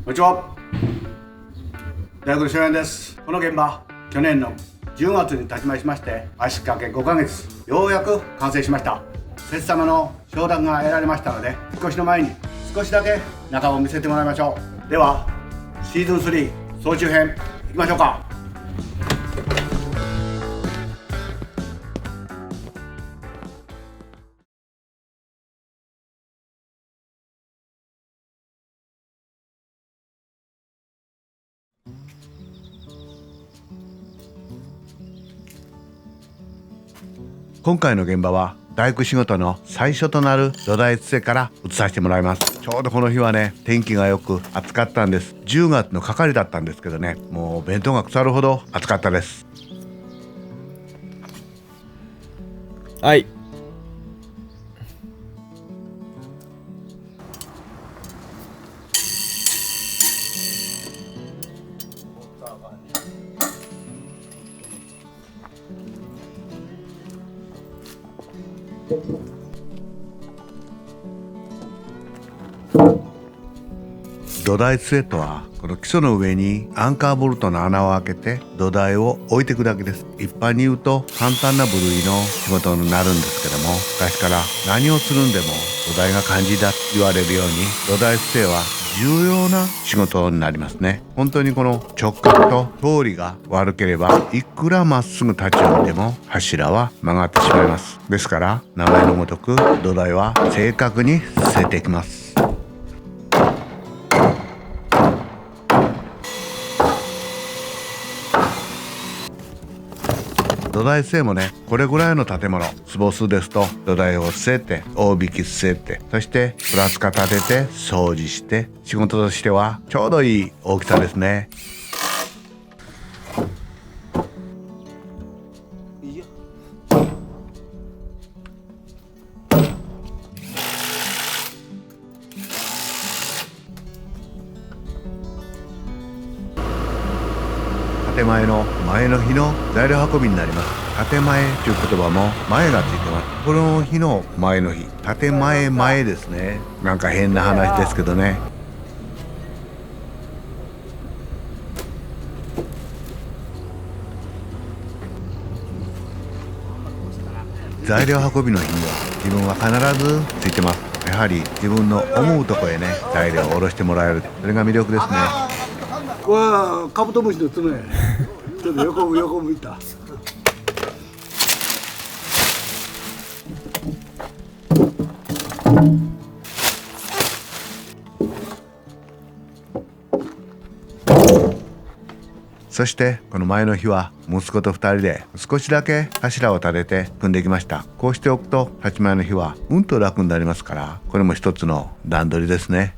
こんにちは。大学の翔平です。この現場、去年の10月に立ちまして足掛け5ヶ月、ようやく完成しました。摂様の承諾が得られましたので、引っ越しの前に少しだけ中を見せてもらいましょう。ではシーズン3総集編いきましょうか。今回の現場は大工仕事の最初となる土台つせから移させてもらいます。ちょうどこの日はね、天気がよく暑かったんです。10月の係だったんですけどね、もう弁当が腐るほど暑かったです。はい。土台つせとはこの基礎の上にアンカーボルトの穴を開けて土台を置いていくだけです。一般に言うと簡単な部類の仕事になるんですけども、昔から何をするんでも土台が肝心だと言われるように、土台つせは重要な仕事になりますね。本当にこの直角と通りが悪ければ、いくらまっすぐ立ちを見ても柱は曲がってしまいます。ですから名前のごとく土台は正確に据えていきます。土台据えもね、これぐらいの建物坪数ですと、土台を据えて大引き据えて、そしてプラスカ立てて掃除して、仕事としてはちょうどいい大きさですね。建前の前の日の材料運びになります。建前という言葉も前がついてます。この日の前の日、建前ですね。なんか変な話ですけどね。材料運びの日には自分は必ずついてます。やはり自分の思うとこへね、材料を下ろしてもらえる、それが魅力ですね。これはカブトムシの爪。ちょっと横向いた。そしてこの前の日は息子と2人で少しだけ柱を立てて組んできました。こうしておくと立ち前の日はうんと楽になりますから、これも一つの段取りですね。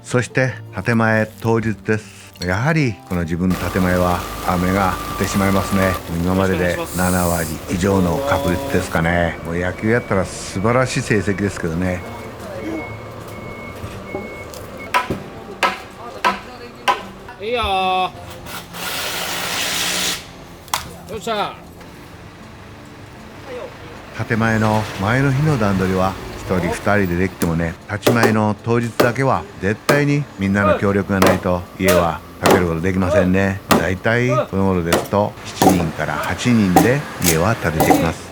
そして建前当日です。やはりこの自分の建前は雨が降ってしまいますね。今までで7割以上の確率ですかね。もう野球やったら素晴らしい成績ですけどね。いいよー。よっしゃ。建前の前の日の段取りは1人2人でできてもね、立ち前の当日だけは絶対にみんなの協力がないと家は建てることできませんね。だいたいこの頃ですと7人から8人で家は建てていきます。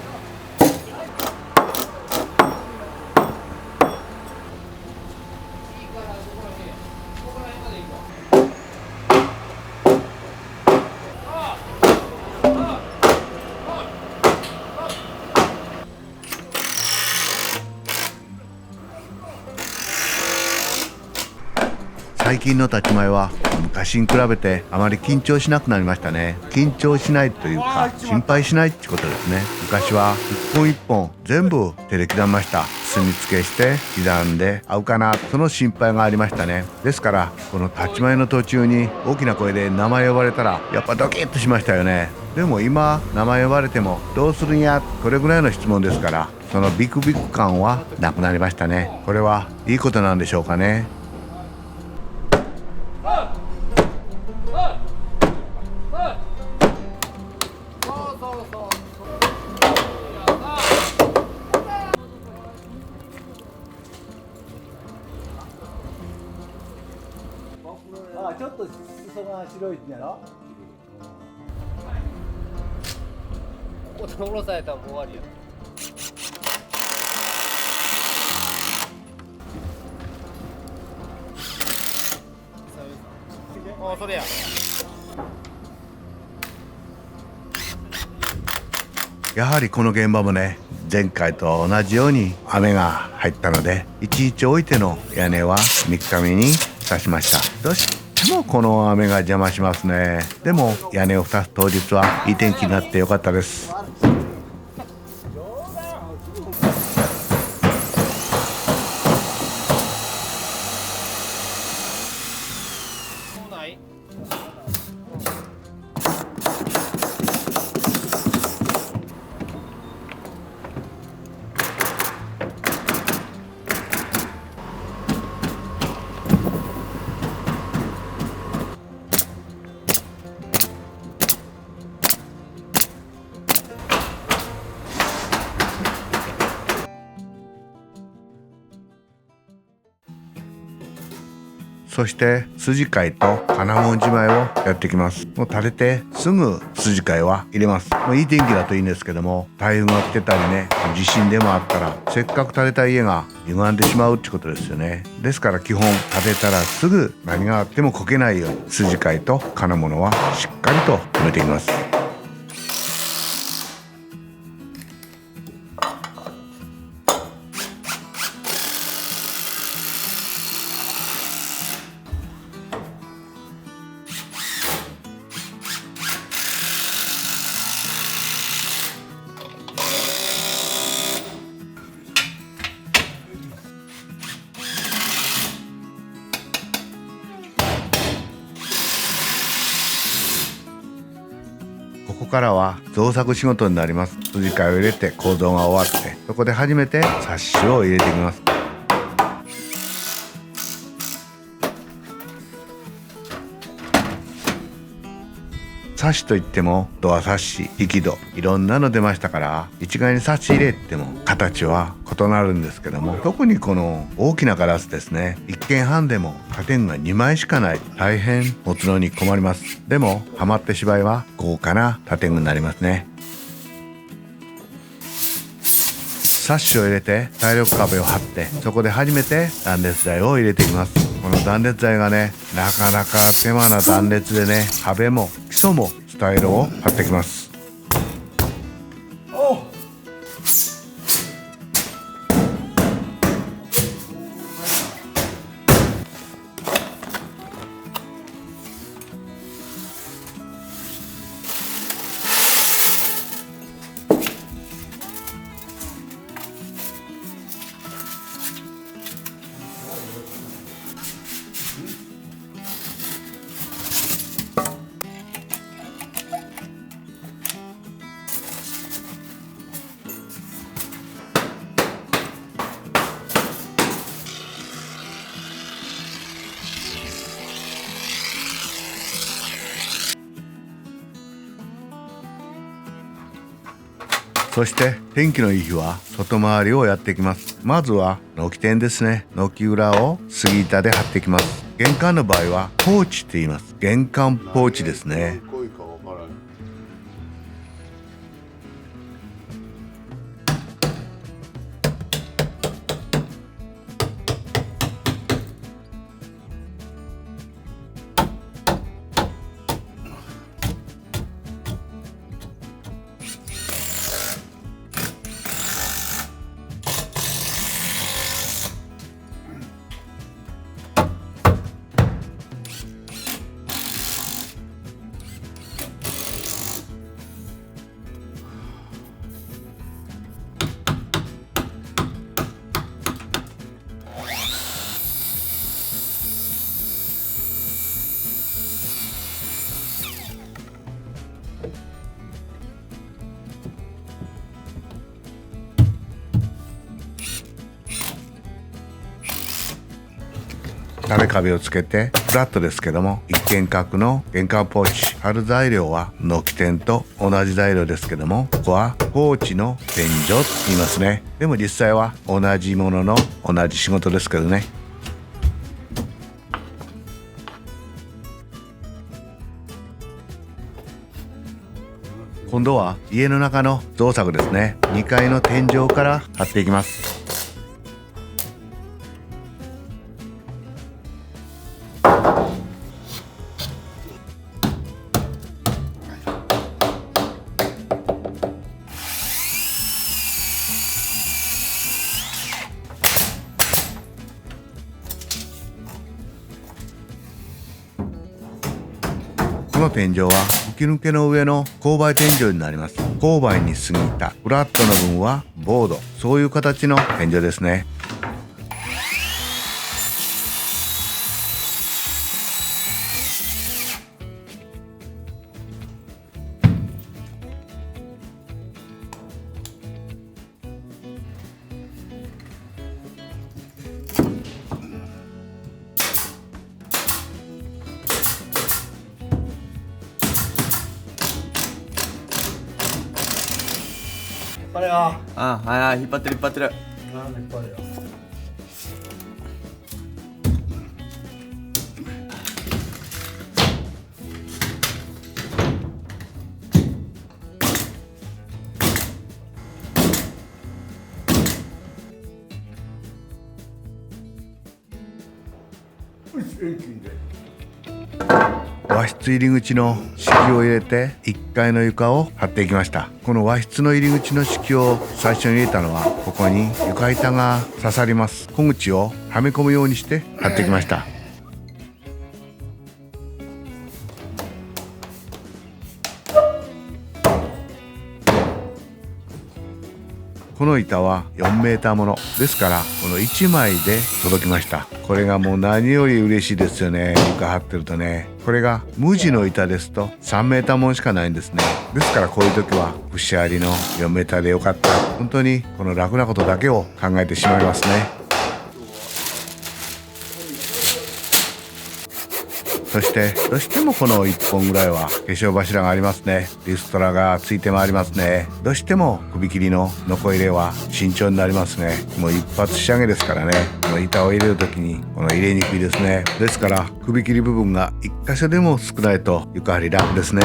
最近の立ち前は昔に比べてあまり緊張しなくなりましたね。緊張しないというか心配しないってことですね。昔は一本一本全部手で刻みました。炭付けして刻んで合うかな、その心配がありましたね。ですからこの立ち前の途中に大きな声で名前呼ばれたらやっぱドキッとしましたよね。でも今名前呼ばれてもどうするんや、これぐらいの質問ですから、そのビクビク感はなくなりましたね。これはいいことなんでしょうかね。あ、ちょっと裾が白いんやろ。ここで下ろされたらもう終わりや。あ、それや。やはりこの現場もね、前回と同じように雨が入ったので1日置いての屋根は3日目に刺しました。どうしてもこの雨が邪魔しますね。でも屋根を2つ当日はいい天気になってよかったです。もうない？そして筋交いと金物締めをやっていきます。もう垂れてすぐ筋交いは入れます。いい天気だといいんですけども、台風が来てたりね、地震でもあったらせっかく垂れた家が歪んでしまうってことですよね。ですから基本立てたらすぐ何があってもこけないように筋交いと金物はしっかりと止めていきます。ここからは造作仕事になります。筋交いを入れて構造が終わって、そこで初めてサッシを入れていきます。サッシといってもドアサッシ、引き戸、いろんなの出ましたから、一概にサッシ入れっても形は異なるんですけども、特にこの大きなガラスですね、1軒半でも加点が2枚しかない、大変持つのに困ります。でもハマってしまいは豪華な加点になりますね。サッシを入れて耐力壁を張って、そこで初めて断熱材を入れていきます。この断熱材がね、なかなか手間な断熱でね、壁も基礎もスタイルを張ってきます。そして天気のいい日は外回りをやっていきます。まずは軒天ですね。軒裏を杉板で張っていきます。玄関の場合はポーチって言います。玄関ポーチですね。壁壁をつけてフラットですけども、一見角の玄関ポーチ、貼る材料は軒天と同じ材料ですけども、ここはポーチの天井と言いますね。でも実際は同じものの同じ仕事ですけどね。今度は家の中の造作ですね。2階の天井から貼っていきます。この天井は吹き抜けの上の勾配天井になります。勾配に過ぎたフラットの部分はボード、そういう形の天井ですね。これよ。あ、はいはい、引っ張ってる引っ張ってる。これよ。和室入り口の敷を入れて1階の床を張っていきました。この和室の入り口の敷を最初に入れたのは、ここに床板が刺さります小口をはめ込むようにして貼ってきました。この板は4メーターものですから、この1枚で届きました。これがもう何より嬉しいですよね。床張ってるとね。これが無地の板ですと3メーターものしかないんですね。ですからこういう時は節ありの4メーターでよかった。本当にこの楽なことだけを考えてしまいますね。そしてどうしてもこの1本ぐらいは化粧柱がありますね。リストラがついて回りますね。どうしても首切りのノコ入れは慎重になりますね。もう一発仕上げですからね。この板を入れる時にこの入れにくいですね。ですから首切り部分が1箇所でも少ないと床張り楽ですね。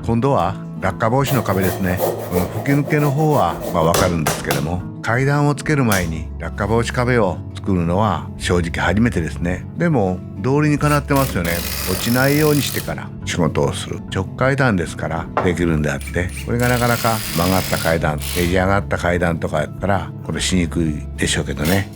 今度は落下防止の壁ですね。この吹き抜けの方はわかるんですけども、階段をつける前に落下防止壁を作るのは正直初めてですね。でも道理にかなってますよね。落ちないようにしてから仕事をする直階段ですからできるんであって、これがなかなか曲がった階段、ねじ上がった階段とかやったらこれしにくいでしょうけどね。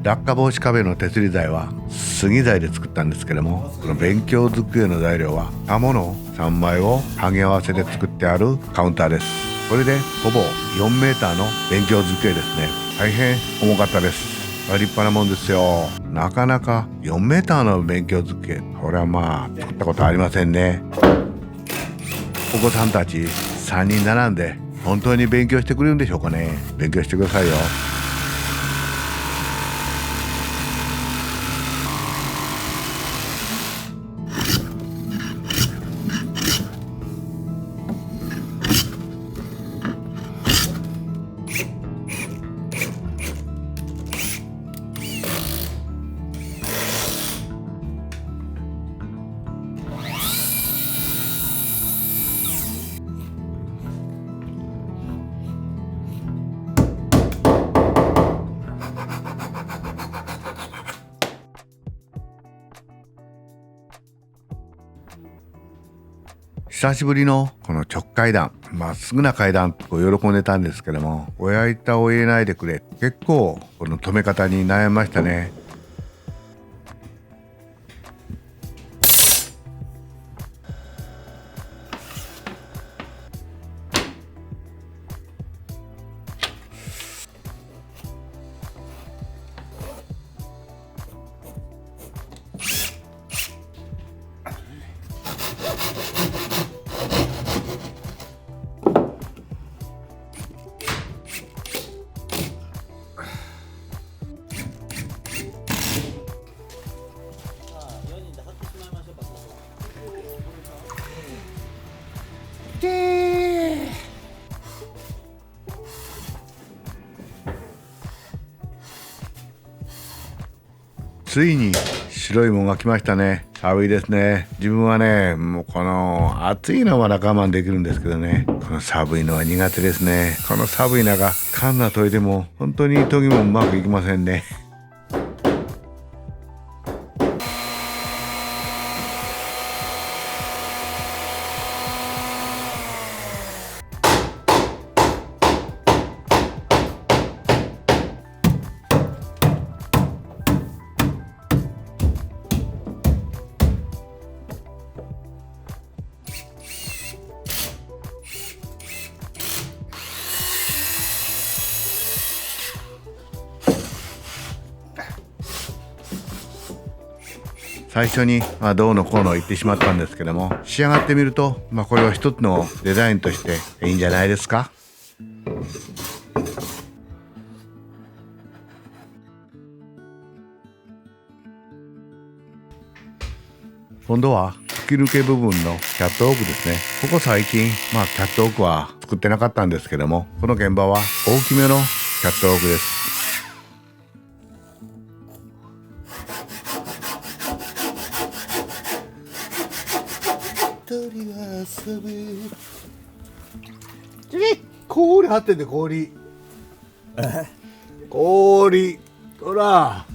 落下防止壁の手すり材は杉材で作ったんですけども、この勉強机の材料は刃物3枚を剥げ合わせて作ってあるカウンターです。これでほぼ4メーターの勉強机ですね。大変重かったです。立派なもんですよ。なかなか4メーターの勉強机、これはまあ作ったことありませんね。お子さんたち3人並んで本当に勉強してくれるんでしょうかね。勉強してくださいよ。久しぶりのこの直階段、まっすぐな階段と喜んでたんですけども、親板を入れないでくれ、結構この止め方に悩みましたね。ついに白いもんが来ましたね。寒いですね。自分はね、もうこの暑いのはまだ我慢できるんですけどね、この寒いのは苦手ですね。この寒い中、カンナ研いでも本当に研ぎもうまくいきませんね。最初にどうのこうの言ってしまったんですけども、仕上がってみると、これは一つのデザインとしていいんじゃないですか。今度は吹き抜け部分のキャットオークですね。ここ最近キャットオークは作ってなかったんですけども、この現場は大きめのキャットオークです。氷張ってんで、氷ほら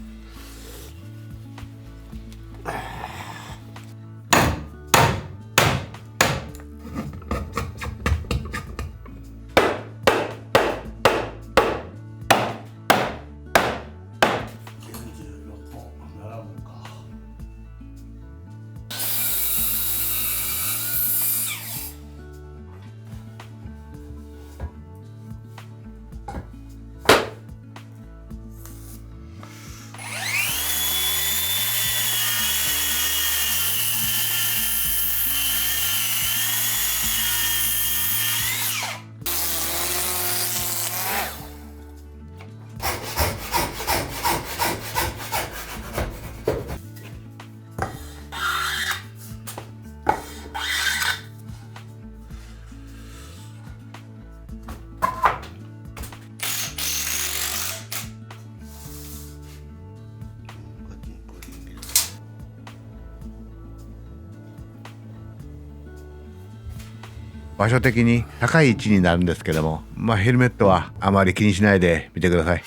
場所的に高い位置になるんですけども、ヘルメットはあまり気にしないで見てください。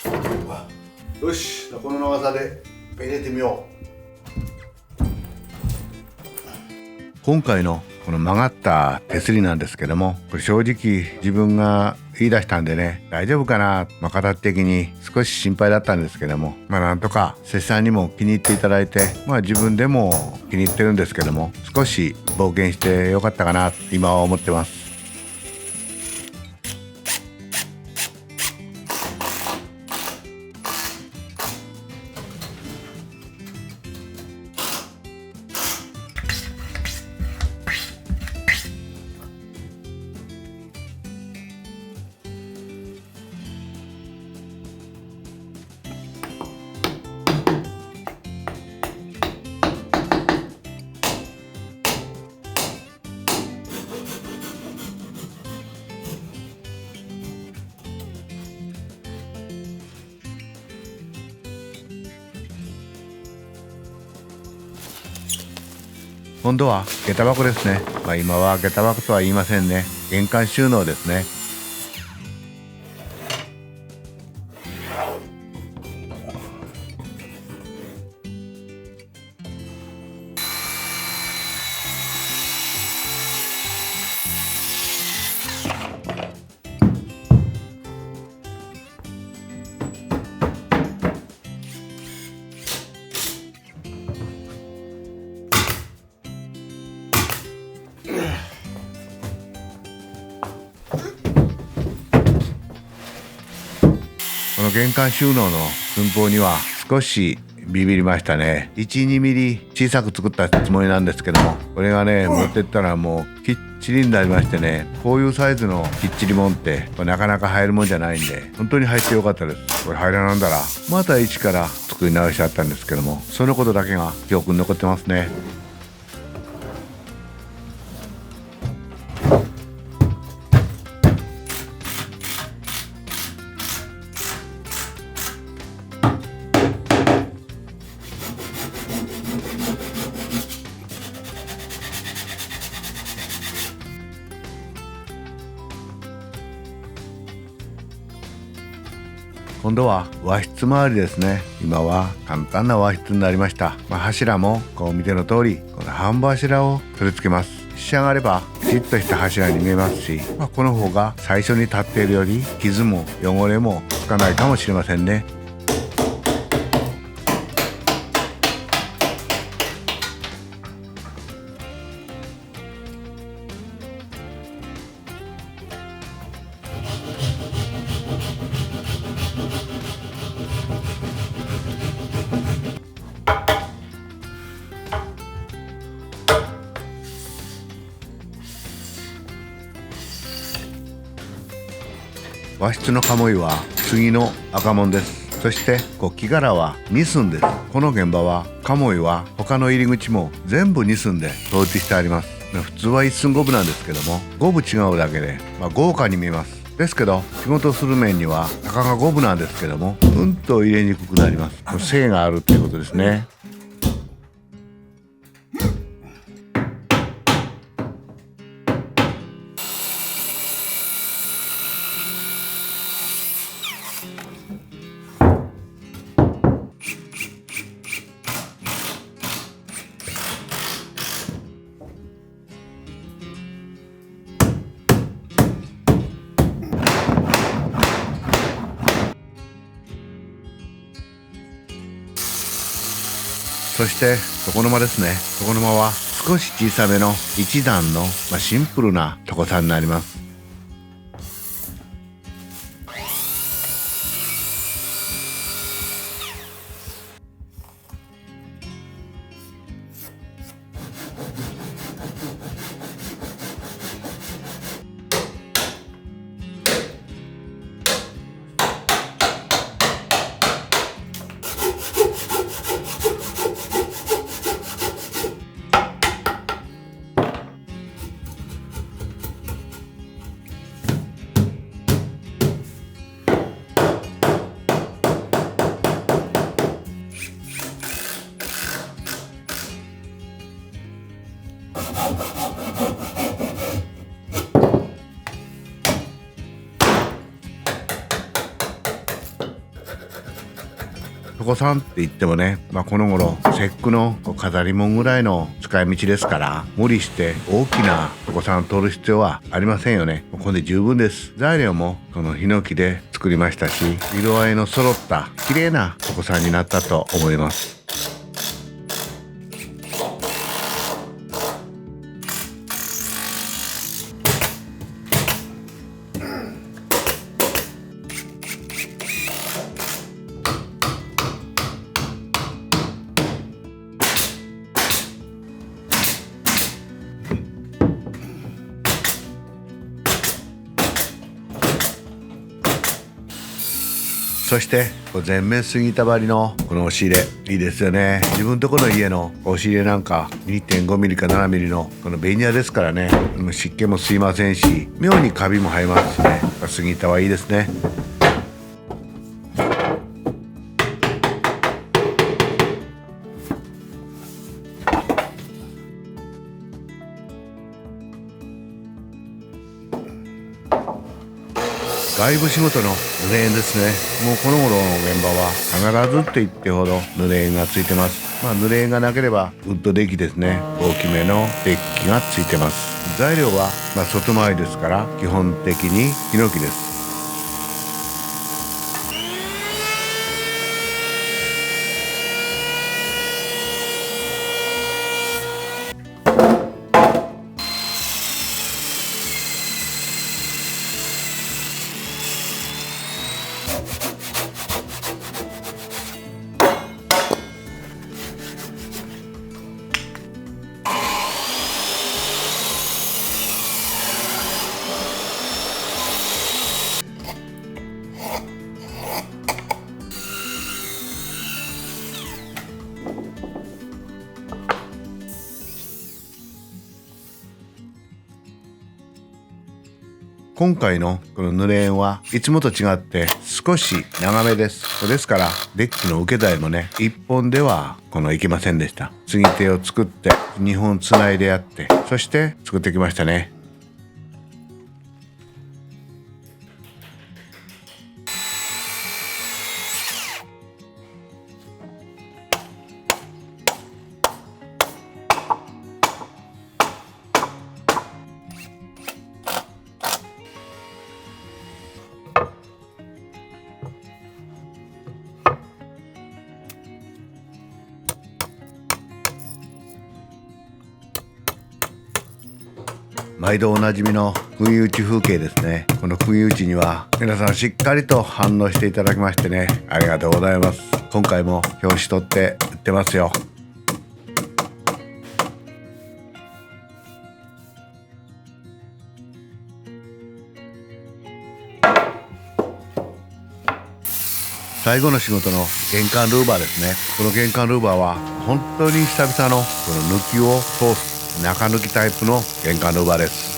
よし、この長さで入れてみよう。今回のこの曲がった手すりなんですけども、これ正直自分が言い出したんでね、大丈夫かな、形的に少し心配だったんですけども、なんとか瀬さんにも気に入っていただいて、自分でも気に入ってるんですけども、少し冒険してよかったかな今は思ってます。今度は下駄箱ですね。今は下駄箱とは言いませんね。玄関収納ですね。玄関収納の寸法には少しビビりましたね。1、2ミリ小さく作ったつもりなんですけども、これがね持ってったらもうきっちりになりましてね、こういうサイズのきっちりもんってなかなか入るもんじゃないんで、本当に入ってよかったです。これ入らなんだらまた一から作り直しちゃったんですけども、そのことだけが記憶に残ってますね。今度は和室周りですね。今は簡単な和室になりました。柱もこう見ての通りこの半分柱を取り付けます。仕上がればきちっとした柱に見えますし、この方が最初に立っているより傷も汚れもつかないかもしれませんね。和室の鴨居は杉の赤門です。そして木柄は2寸です。この現場は鴨居は他の入り口も全部2寸で統一してあります。普通は1寸5分なんですけども、5分違うだけで、豪華に見えます。ですけど仕事する面にはたかが5分なんですけども、うんと入れにくくなります。性があるということですね。そして床の間ですね。床の間は少し小さめの一段の、シンプルな床さんになります。床さんって言ってもね、この頃節句の飾り物ぐらいの使い道ですから、無理して大きな床さんを取る必要はありませんよね。これで十分です。材料もこのヒノキで作りましたし、色合いの揃った綺麗な床さんになったと思います。そして全面杉板張りのこの押し入れいいですよね。自分とこの家の押し入れなんか 2.5 ミリか7ミリのこのベニヤですからね、湿気も吸いませんし、妙にカビも生えますしね。杉板はいいですね。外部仕事の濡れ縁ですね。もうこの頃の現場は必ずって言ってほど濡れ縁がついてます。濡れ縁がなければウッドデッキですね。大きめのデッキがついてます。材料は外回りですから基本的にヒノキです。今回のこの濡れ縁はいつもと違って少し長めです。ですからデッキの受け台もね1本ではいけませんでした。継ぎ手を作って2本つないでやってそして作ってきましたね。毎度おなじみの不意打ち風景ですね。この不意打ちには皆さんしっかりと反応していただきましてね、ありがとうございます。今回も表紙取って売ってますよ。最後の仕事の玄関ルーバーですね。この玄関ルーバーは本当に久々のこの抜きを通す中抜きタイプの玄関ルーバーです。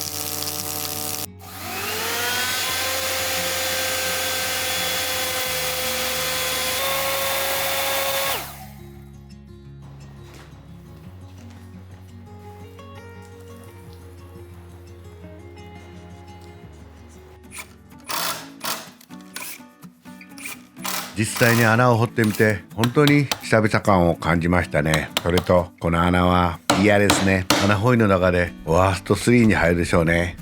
実際に穴を掘ってみて本当に久々感を感じましたね。それとこの穴は嫌ですね。穴掘りの中でワースト3に入るでしょうね。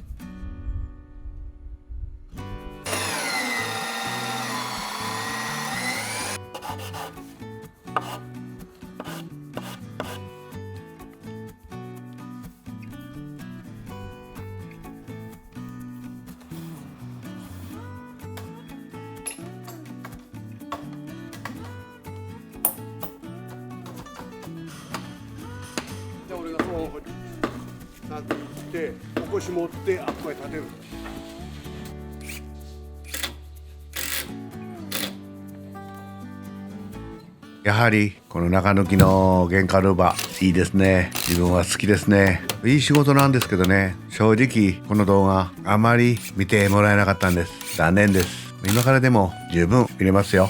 で俺がそう立って起こし持ってあっこへ立てる。やはりこの中抜きの玄関ルーバーいいですね。自分は好きですね。いい仕事なんですけどね、正直この動画あまり見てもらえなかったんです。残念です。今からでも十分見れますよ。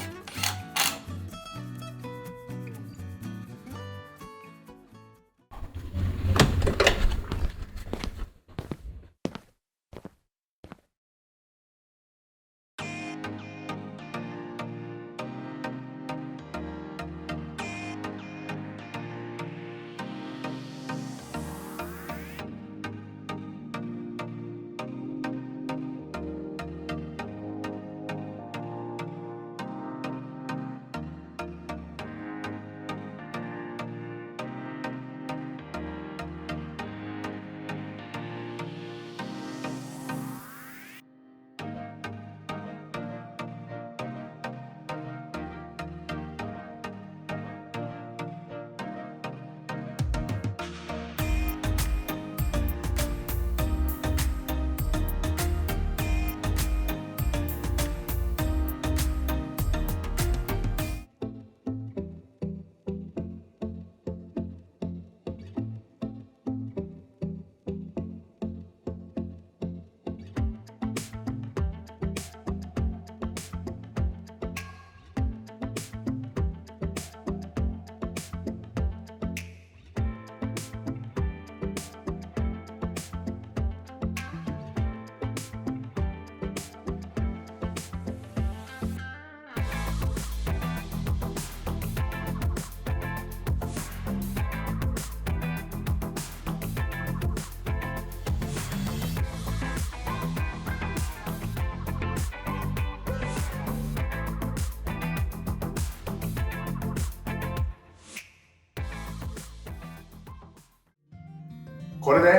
これで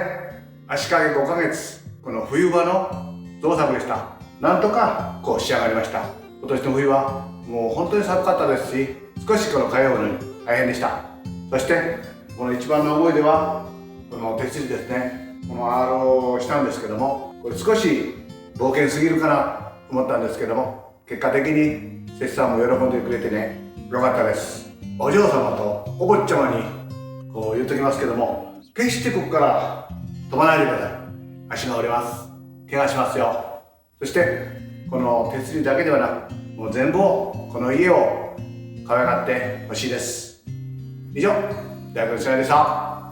足掛け5ヶ月、この冬場の造作でした。なんとかこう仕上がりました。今年の冬はもう本当に寒かったですし、少しこの通うのに大変でした。そしてこの一番の思い出はこの手すりですね。このアールをしたんですけども、これ少し冒険すぎるかなと思ったんですけども、結果的に摂さんも喜んでくれてね、よかったです。お嬢様とお坊ちゃまにこう言っときますけども、決してここから飛ばないでください。足が折れます。怪我しますよ。そしてこの手すりだけではなく、もう全部をこの家を可愛がってほしいです。以上、大学の試合でした。